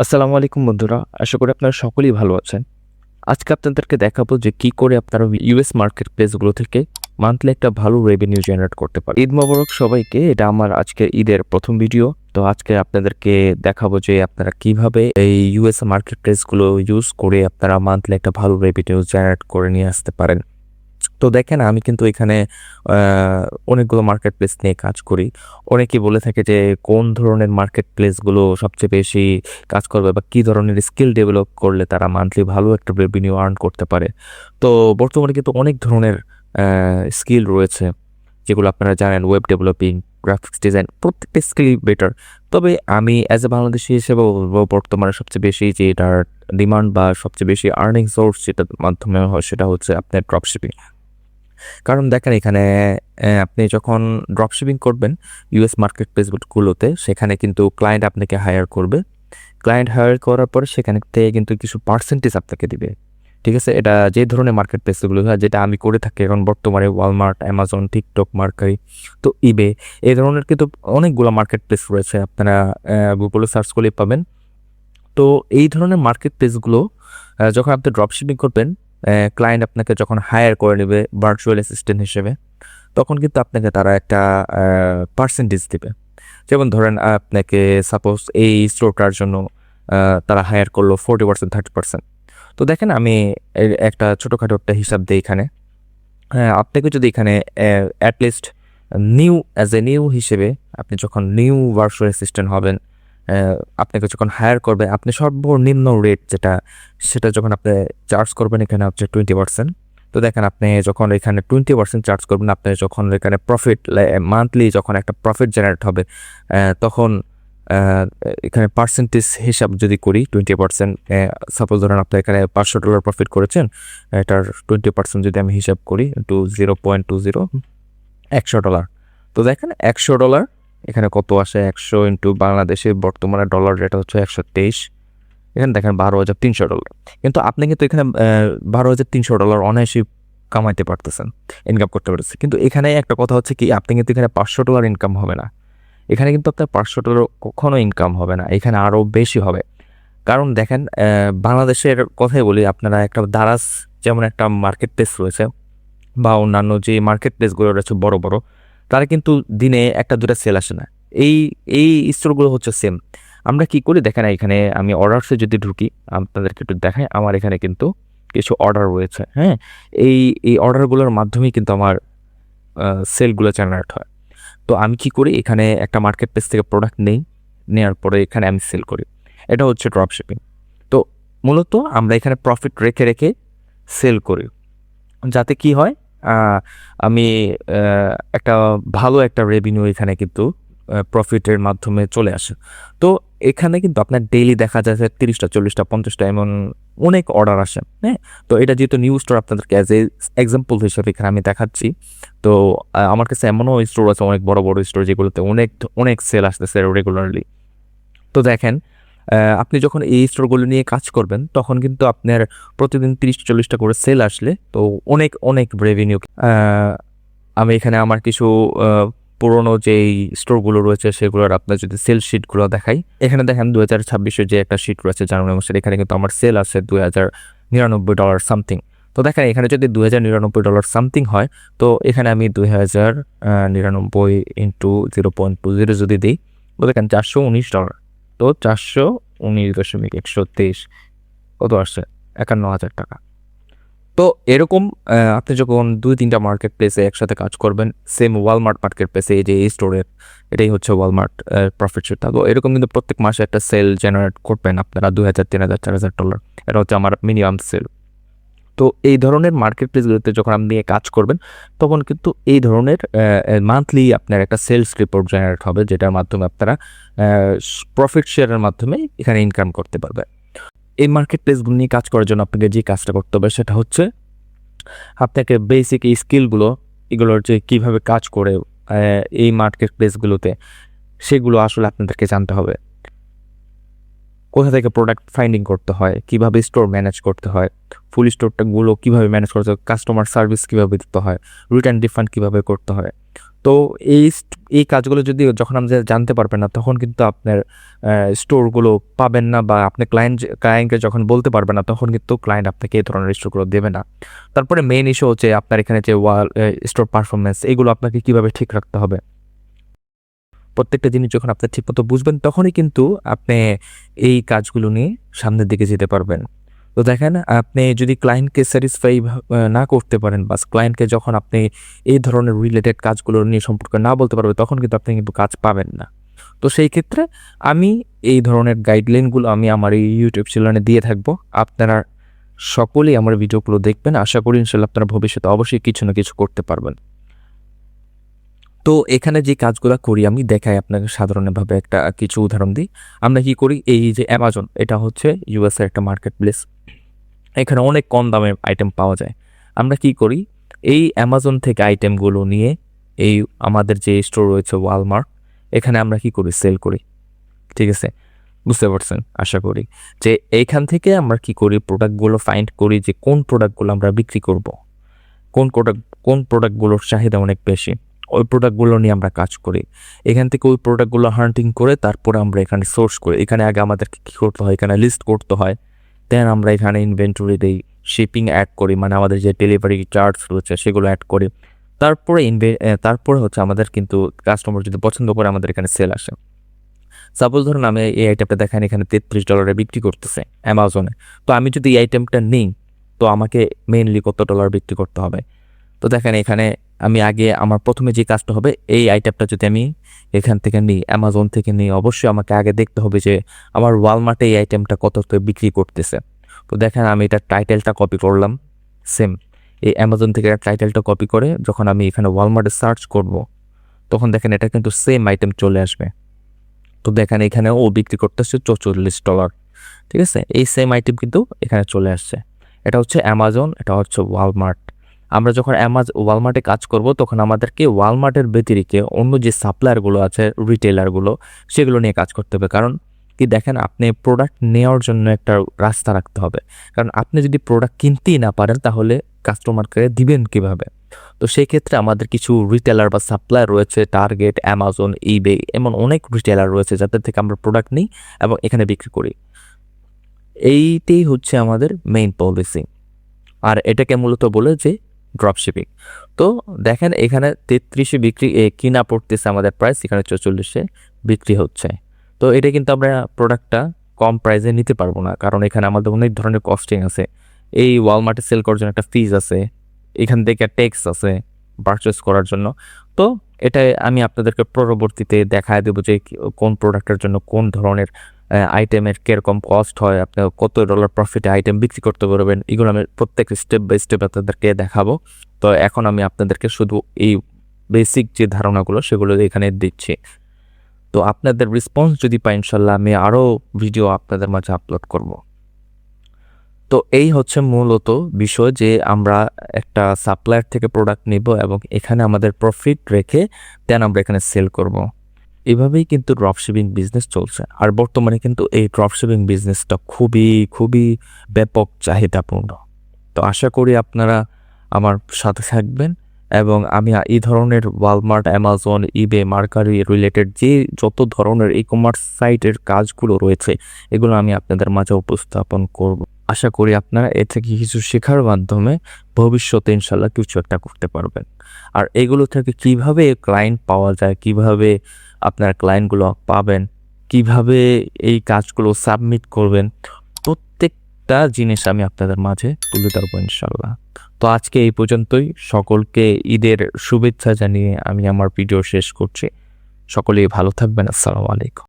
আসসালামু আলাইকুম বন্ধুরা, আশা করি আপনারা সকলেই ভালো আছেন। আজকে আপনাদেরকে দেখাবো যে কি করে আপনারা ইউএস মার্কেট প্লেসগুলো থেকে মান্থলি একটা ভালো রেভিনিউ জেনারেট করতে পারেন। ঈদ মোবারক সবাইকে। এটা আমার আজকে ঈদের প্রথম ভিডিও। তো আজকে আপনাদেরকে দেখাবো যে আপনারা কিভাবে এই ইউএস মার্কেট প্লেসগুলো ইউজ করে আপনারা মান্থলি একটা ভালো রেভিনিউ জেনারেট করে নিয়ে আসতে পারেন। তো দেখেন, আমি কিন্তু এখানে অনেকগুলো মার্কেট প্লেস নিয়ে কাজ করি। অনেকেই বলে থাকে যে কোন ধরনের মার্কেট প্লেসগুলো সবচেয়ে বেশি কাজ করবে বা কী ধরনের স্কিল ডেভেলপ করলে তারা মান্থলি ভালো একটা রেভিনিউ আর্ন করতে পারে। তো বর্তমানে কিন্তু অনেক ধরনের স্কিল রয়েছে যেগুলো আপনারা জানেন, ওয়েব ডেভেলপিং, গ্রাফিক্স ডিজাইন, প্রত্যেকটা স্কিল বেটার। তবে আমি অ্যাজ এ বাংলাদেশি হিসেবে বলবো বর্তমানে সবচেয়ে বেশি যে এটার ডিমান্ড বা সবচেয়ে বেশি আর্নিং সোর্স যেটার মাধ্যমে হয় সেটা হচ্ছে আপনার ড্রপশিপিং। কারণ দেখেন এখানে আপনি যখন ড্রপশিপিং করবেন ইউএস মার্কেট প্লেসগুলোতে, সেখানে কিন্তু ক্লায়েন্ট আপনাকে হায়ার করবে। ক্লায়েন্ট হায়ার করার পর সেখান থেকে কিন্তু কিছু পার্সেন্টেজ আপনাকে দিবে। ঠিক আছে? এটা যে ধরনের মার্কেট প্লেসগুলো হয়, যেটা আমি করে থাকি এখন বর্তমানে, ওয়ালমার্ট, অ্যামাজন, টিকটক, মার্কারি, তো ইবে, এই ধরনের কিন্তু অনেকগুলো মার্কেট প্লেস রয়েছে। আপনারা গুগলে সার্চ করলেই পাবেন। তো এই ধরনের মার্কেট প্লেসগুলো যখন আপনি ড্রপশিপিং করবেন, ক্লায়েন্ট আপনাকে যখন হায়ার করে নেবে ভার্চুয়াল অ্যাসিস্ট্যান্ট হিসেবে, তখন কিন্তু আপনাকে তারা একটা পার্সেন্টেজ দেবে। যেমন ধরেন আপনাকে সাপোজ এই স্টোরটার জন্য তারা হায়ার করলো 40%, 30%। তো দেখেন আমি একটা ছোটোখাটো একটা হিসাব দিই এখানে। আপনাকে যদি এখানে অ্যাটলিস্ট অ্যাজ এ নিউ হিসেবে আপনি যখন নিউ ভার্চুয়াল অ্যাসিস্ট্যান্ট হবেন, আপনাকে যখন হায়ার করবে, আপনি সর্বনিম্ন রেট যেটা, সেটা যখন আপনি চার্জ করবেন এখানে হচ্ছে 20%। তো দেখেন আপনি যখন এখানে 20% চার্জ করবেন, আপনি যখন এখানে প্রফিট মান্থলি যখন একটা প্রফিট জেনারেট হবে, তখন এখানে পার্সেন্টেজ হিসাব যদি করি 20%, সাপোজ ধরেন আপনি এখানে $500 প্রফিট করেছেন, এটার 20% যদি আমি হিসাব করি টু 0.20, $100। তো দেখেন $100 এখানে কত আসে, 100 ইন্টু বাংলাদেশে বর্তমানে ডলার রেট হচ্ছে 123। এখানে দেখেন $12,300। কিন্তু আপনি কিন্তু এখানে $12,300 অনায়াসই কামাইতে পারতেছেন, ইনকাম করতে পারতেছেন। কিন্তু এখানে একটা কথা হচ্ছে কি, আপনি কিন্তু এখানে $500 ইনকাম হবে না। এখানে কিন্তু আপনার $500 কখনো ইনকাম হবে না, এখানে আরও বেশি হবে। কারণ দেখেন বাংলাদেশের কথাই বলি, আপনারা একটা দারাজ যেমন একটা মার্কেট প্লেস রয়েছে বা অন্যান্য যে মার্কেট প্লেসগুলো রয়েছে বড় বড়, তারা কিন্তু দিনে একটা দুটা সেল আসে না। এই এই স্টোরগুলো হচ্ছে সেম। আমরা কি করি দেখেন, এখানে আমি অর্ডারসে যদি ঢুকি, আপনাদেরকে একটু দেখাই, আমার এখানে কিন্তু কিছু অর্ডার রয়েছে। হ্যাঁ, এই এই অর্ডারগুলোর মাধ্যমেই কিন্তু আমার সেলগুলো জেনারেট হয়। তো আমি কি করি, এখানে একটা মার্কেট প্লেস থেকে প্রোডাক্ট নেওয়ার পরে এখানে আমি সেল করি। এটা হচ্ছে ড্রপ শিপিং। তো মূলত আমরা এখানে প্রফিট রেখে রেখে সেল করি, যাতে কি হয়, আমি একটা ভালো একটা রেভিনিউ এখানে কিন্তু প্রফিটের মাধ্যমে চলে আসে। তো এখানে কিন্তু আপনার ডেইলি দেখা যায় যে 30টা, 40টা, 50টা এমন অনেক অর্ডার আসে। হ্যাঁ, তো এটা যেহেতু নিউ স্টোর, আপনাদেরকে অ্যাজ এ এক্সাম্পল হিসেবে এখানে আমি দেখাচ্ছি। তো আমার কাছে এমনও স্টোর আছে, অনেক বড় বড় স্টোর, যেগুলোতে অনেক অনেক সেল আসতেছে রেগুলারলি। তো দেখেন আপনি যখন এই স্টোরগুলো নিয়ে কাজ করবেন, তখন কিন্তু আপনার প্রতিদিন 30-40টা করে সেল আসলে তো অনেক অনেক রেভিনিউ। আমি এখানে আমার কিছু পুরোনো যেই স্টোরগুলো রয়েছে সেগুলোর আপনার যদি সেল শিটগুলো দেখাই, এখানে দেখেন 2026-এর যে একটা শিট রয়েছে জানুয়ারি মাসের, এখানে কিন্তু আমার সেল আছে $2,099 সামথিং। তো দেখেন এখানে যদি $2,099 সামথিং হয়, তো এখানে আমি 2,099 ইন্টু 0.20 যদি দিই, তো দেখেন $419। তো 419.123 কত আসছে, $51,000। তো এরকম আপনি যখন 2-3টা মার্কেট প্লেসে একসাথে কাজ করবেন, সেম ওয়ালমার্ট মার্কেট প্লেসে, এই যে এই স্টোরের, এটাই হচ্ছে ওয়ালমার্ট প্রফিট শিট। তো এরকম কিন্তু প্রত্যেক মাসে একটা সেল জেনারেট করবেন আপনারা $2,000, $3,000, $4,000। এটা হচ্ছে আমার মিনিমাম সেল। তো এই ধরনের মার্কেট প্লেসগুলোতে যখন আপনি কাজ করবেন, তখন কিন্তু এই ধরনের মান্থলি আপনার একটা সেলস রিপোর্ট জেনারেট হবে, যেটার মাধ্যমে আপনারা প্রফিট শেয়ারের মাধ্যমে এখানে ইনকাম করতে পারবেন। এই মার্কেট প্লেসগুলো নিয়ে কাজ করার জন্য আপনাকে যে কাজটা করতে হবে সেটা হচ্ছে, আপনাকে বেসিক এই স্কিলগুলো, এগুলোর যে কীভাবে কাজ করে এই মার্কেট প্লেসগুলোতে, সেগুলো আসলে আপনাদেরকে জানতে হবে। কোথা থেকে প্রোডাক্ট ফাইন্ডিং করতে হয়, কিভাবে স্টোর ম্যানেজ করতে হয়, ফুল স্টোরটাগুলো কীভাবে ম্যানেজ করতে হয়, কাস্টমার সার্ভিস কীভাবে দিতে হয়, রিটার্ন রিফান্ড কীভাবে করতে হয়। তো এই কাজগুলো যদি যখন আপনি জানতে পারবেন না, তখন কিন্তু আপনার স্টোরগুলো পাবেন না, বা আপনি ক্লায়েন্টকে যখন বলতে পারবেন না, তখন কিন্তু ক্লায়েন্ট আপনাকে এই ধরনের স্টোরগুলো দেবে না। তারপরে মেইন ইস্যু হচ্ছে আপনার এখানে যে স্টোর পারফরমেন্স, এগুলো আপনাকে কিভাবে ঠিক রাখতে হবে। প্রত্যেকটা জিনিস যখন আপনি ঠিকমতো বুঝবেন, তখনই কিন্তু আপনি এই কাজগুলো নিয়ে সামনের দিকে যেতে পারবেন। তো দেখেন, আপনি যদি ক্লায়েন্টকে স্যাটিসফাই না করতে পারেন, বা ক্লায়েন্টকে যখন আপনি এই ধরনের রিলেটেড কাজগুলো নিয়ে সম্পর্কে না বলতে পারবেন, তখন কিন্তু আপনি কিন্তু কাজ পাবেন না। তো সেই ক্ষেত্রে আমি এই ধরনের গাইডলাইনগুলো আমি আমার এই ইউটিউব চ্যানেলে দিয়ে থাকবো। আপনারা সকলেই আমার ভিডিওগুলো দেখবেন। আশা করি ইনশাল্লাহ আপনারা ভবিষ্যতে অবশ্যই কিছু না কিছু করতে পারবেন। তো এখানে যে কাজগুলো করি আমি দেখাই আপনাকে সাধারণভাবে একটা কিছু উদাহরণ দিই। আমরা কি করি, এই যে অ্যামাজন, এটা হচ্ছে ইউএসের একটা মার্কেট প্লেস। এখানে অনেক কম দামে আইটেম পাওয়া যায়। আমরা কি করি, এই অ্যামাজন থেকে আইটেমগুলো নিয়ে এই আমাদের যে স্টোর রয়েছে ওয়ালমার্ট, এখানে আমরা কি করি, সেল করি। ঠিক আছে, বুঝতে পারছেন আশা করি। যে এইখান থেকে আমরা কি করি, প্রোডাক্টগুলো ফাইন্ড করি যে কোন প্রোডাক্টগুলো আমরা বিক্রি করব, কোন প্রোডাক্টগুলোর চাহিদা অনেক বেশি, ওই প্রোডাক্টগুলো নিয়ে আমরা কাজ করি। এখান থেকে ওই প্রোডাক্টগুলো হান্টিং করে তারপরে আমরা এখানে সোর্স করি। এখানে আগে আমাদেরকে কী করতে হয়, এখানে লিস্ট করতে হয়, দেন আমরা এখানে ইনভেন্টরি দিই, শিপিং অ্যাড করি, মানে আমাদের যে ডেলিভারি চার্জ রয়েছে সেগুলো অ্যাড করি। তারপরে হচ্ছে আমাদের কিন্তু কাস্টমার যদি পছন্দ করে, আমাদের এখানে সেল আসে। সাপোজ ধরুন আমি এই আইটেমটা দেখেন এখানে $33 বিক্রি করতেছে অ্যামাজনে। তো আমি যদি এই আইটেমটা নিই, তো আমাকে মেইনলি কত ডলার বিক্রি করতে হবে। তো দেখেন এখানে আমি আগে আমার প্রথমে যে কাজটা হবে, এই আইটেমটা যদি আমি এখান থেকে নিই, অ্যামাজন থেকে নিই, অবশ্যই আমাকে আগে দেখতে হবে যে আমার ওয়ালমার্টে এই আইটেমটা কততে বিক্রি করতেছে। তো দেখেন আমি এটা টাইটেলটা কপি করলাম, সেম এই অ্যামাজন থেকে টাইটেলটা কপি করে যখন আমি এখানে ওয়ালমার্টে সার্চ করব, তখন দেখেন এটা কিন্তু সেম আইটেম চলে আসবে। তো দেখেন এখানে ও বিক্রি করতেছে $44। ঠিক আছে, এই সেম আইটেম কিন্তু এখানে চলে আসছে। এটা হচ্ছে অ্যামাজন, এটা হচ্ছে ওয়ালমার্ট। আমরা যখন ওয়ালমার্টে কাজ করব, তখন আমাদেরকে ওয়ালমার্টের ব্যতিরিক্ত অন্য যে সাপ্লায়ারগুলো আছে, রিটেলারগুলো, সেগুলো নিয়ে কাজ করতে হবে। কারণ কি দেখেন, আপনি প্রোডাক্ট নেওয়ার জন্য একটা রাস্তা রাখতে হবে। কারণ আপনি যদি প্রোডাক্ট কিনতেই না পারেন, তাহলে কাস্টমারকে দিবেন কিভাবে? তো সেই ক্ষেত্রে আমাদের কিছু রিটেলার বা সাপ্লায়ার রয়েছে, টার্গেট, অ্যামাজন, ইবে, এমন অনেক রিটেলার রয়েছে যাদের থেকে আমরা প্রোডাক্ট নিই এবং এখানে বিক্রি করি। এইটাই হচ্ছে আমাদের মেইন পলিসি। আর এটাকে মূলত বলে যে ড্রপশিপিং। তো দেখেন এখানে 33-এ কিনা পড়তেছে আমাদের প্রাইস, এখানে 44-এ বিক্রি হচ্ছে। তো এটা কিন্তু আমরা প্রোডাক্টটা কম প্রাইসে নিতে পারবো না, কারণ এখানে আমাদের অনেক ধরনের কস্টিং আছে। এই ওয়ালমার্টে সেল করার জন্য একটা ফিজ আছে, এখান থেকে ট্যাক্স আছে পারচেস করার জন্য। তো এটা আমি আপনাদেরকে পরবর্তীতে দেখায় দেবো যে কোন প্রোডাক্টের জন্য কোন ধরনের আইটেমের কীরকম কস্ট হয়, আপনি কত ডলার প্রফিটে আইটেম বিক্রি করতে পারবেন, এগুলো আমি প্রত্যেক স্টেপ বাই স্টেপ আপনাদেরকে দেখাবো। তো এখন আমি আপনাদেরকে শুধু এই বেসিক যে ধারণাগুলো সেগুলো এখানে দিচ্ছি। তো আপনাদের রেসপন্স যদি পাই, ইনশাল্লাহ আমি আরও ভিডিও আপনাদের মাঝে আপলোড করব। তো এই হচ্ছে মূলত বিষয়, যে আমরা একটা সাপ্লায়ার থেকে প্রোডাক্ট নিব এবং এখানে আমাদের প্রফিট রেখে দেন আমরা এখানে সেল করব। এভাবেই কিন্তু ড্রপশিপিং বিজনেস চলছে। আর বর্তমানে কিন্তু এই ড্রপশিপিং বিজনেসটা খুবই খুবই ব্যাপক চাহিদাপূর্ণ। তো আশা করি আপনারা আমার সাথে থাকবেন, এবং আমি এই ধরনের ওয়ালমার্ট, অ্যামাজন, ইবে, মার্কারি রিলেটেড যে যত ধরনের ই কমার্স সাইটের কাজগুলো রয়েছে, এগুলো আমি আপনাদের মাঝে উপস্থাপন করব। আশা করি আপনারা এ থেকে কিছু শেখার মাধ্যমে ভবিষ্যতে ইনশাল্লাহ কিছু একটা করতে পারবেন। আর এগুলো থেকে কিভাবে ক্লায়েন্ট পাওয়া যায়, কিভাবে আপনার ক্লায়েন্টগুলো পাবেন, কিভাবে এই কাজগুলো সাবমিট করবেন, প্রত্যেকটা জিনিস আমি আপনাদের মাঝে তুলে ধরবো ইনশাল্লাহ। তো আজকে এই পর্যন্তই। সকলকে ঈদের শুভেচ্ছা জানিয়ে আমি আমার ভিডিও শেষ করছি। সকলেই ভালো থাকবেন। আসসালামু আলাইকুম।